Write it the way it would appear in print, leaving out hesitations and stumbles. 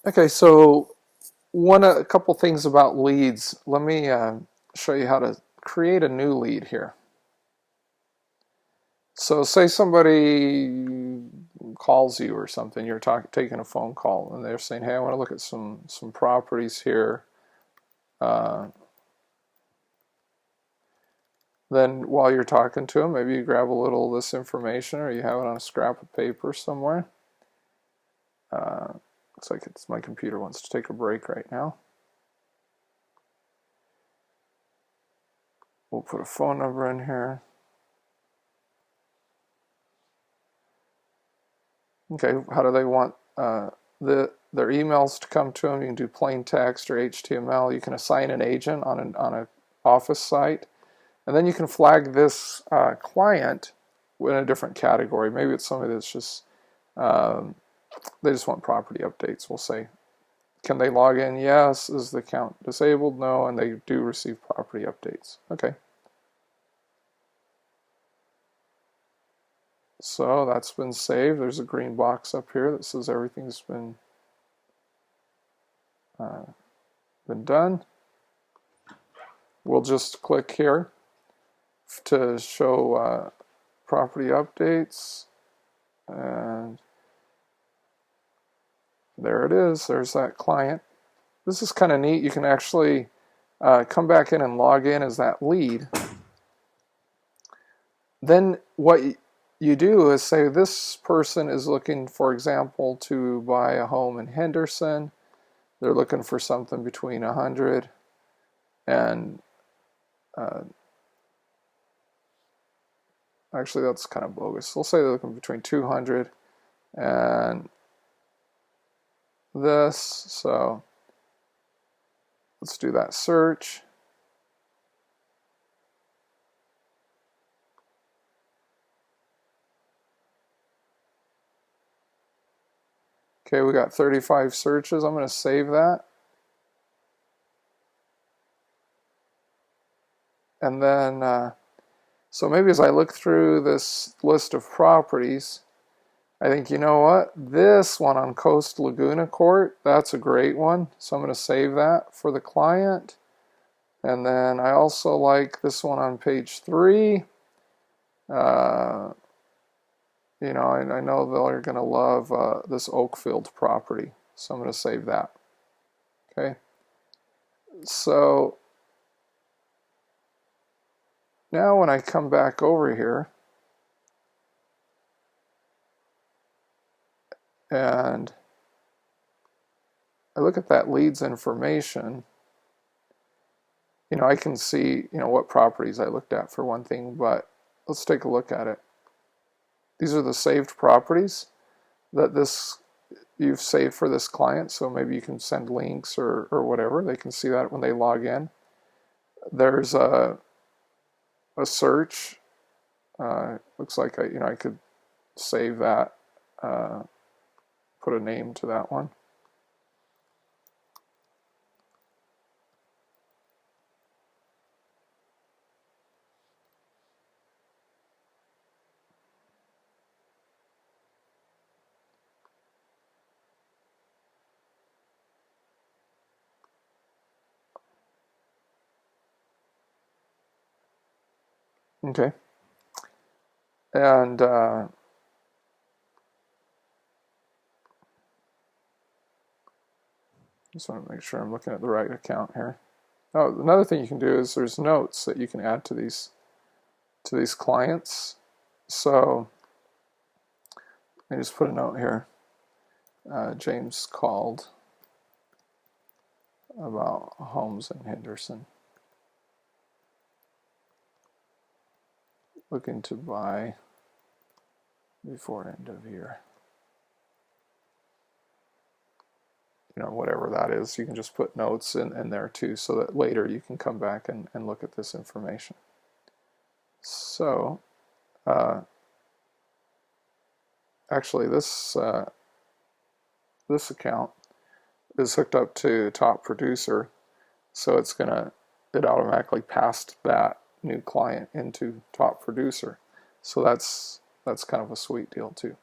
Okay, so a couple things about leads. Let me show you how to create a new lead here. So say somebody calls you or something, you're taking a phone call, and they're saying, "Hey, I want to look at some properties here." Uh, then while you're talking to them, maybe you grab a little of this information, or you have it on a scrap of paper somewhere. Looks like my computer wants to take a break right now. We'll put a phone number in here. Okay, how do they want their emails to come to them? You can do plain text or HTML. You can assign an agent on an office site, and then you can flag this client in a different category. Maybe it's somebody that's just they just want property updates. We'll say, can they log in? Yes. Is the account disabled? No. And they do receive property updates. Okay. So that's been saved. There's a green box up here that says everything's been done. We'll just click here to show property updates, and there it is. There's that client. This is kind of neat. You can actually come back in and log in as that lead. Then what you do is say this person is looking, for example, to buy a home in Henderson. They're looking for something between 100 and actually that's kind of bogus. We'll say they're looking between 200 and this. So let's do that search. Okay, we got 35 searches. I'm going to save that. And then, so maybe as I look through this list of properties, I think, you know what? This one on Coast Laguna Court, that's a great one. So I'm going to save that for the client. And then I also like this one on page 3. You know, I know they're going to love this Oakfield property. So I'm going to save that. Okay. So now when I come back over here and I look at that leads information, you know, I can see, you know, what properties I looked at for one thing, but let's take a look at it. These are the saved properties that you've saved for this client, so maybe you can send links or whatever. They can see that when they log in. There's a search. Looks like I could save that, put a name to that one. Okay. And just want to make sure I'm looking at the right account here. Oh, another thing you can do is there's notes that you can add to these clients. So I just put a note here. James called about homes in Henderson. Looking to buy before end of year. You know, whatever that is, you can just put notes in there too, so that later you can come back and look at this information. So, actually, this account is hooked up to Top Producer, so it automatically passed that new client into Top Producer. So that's kind of a sweet deal too.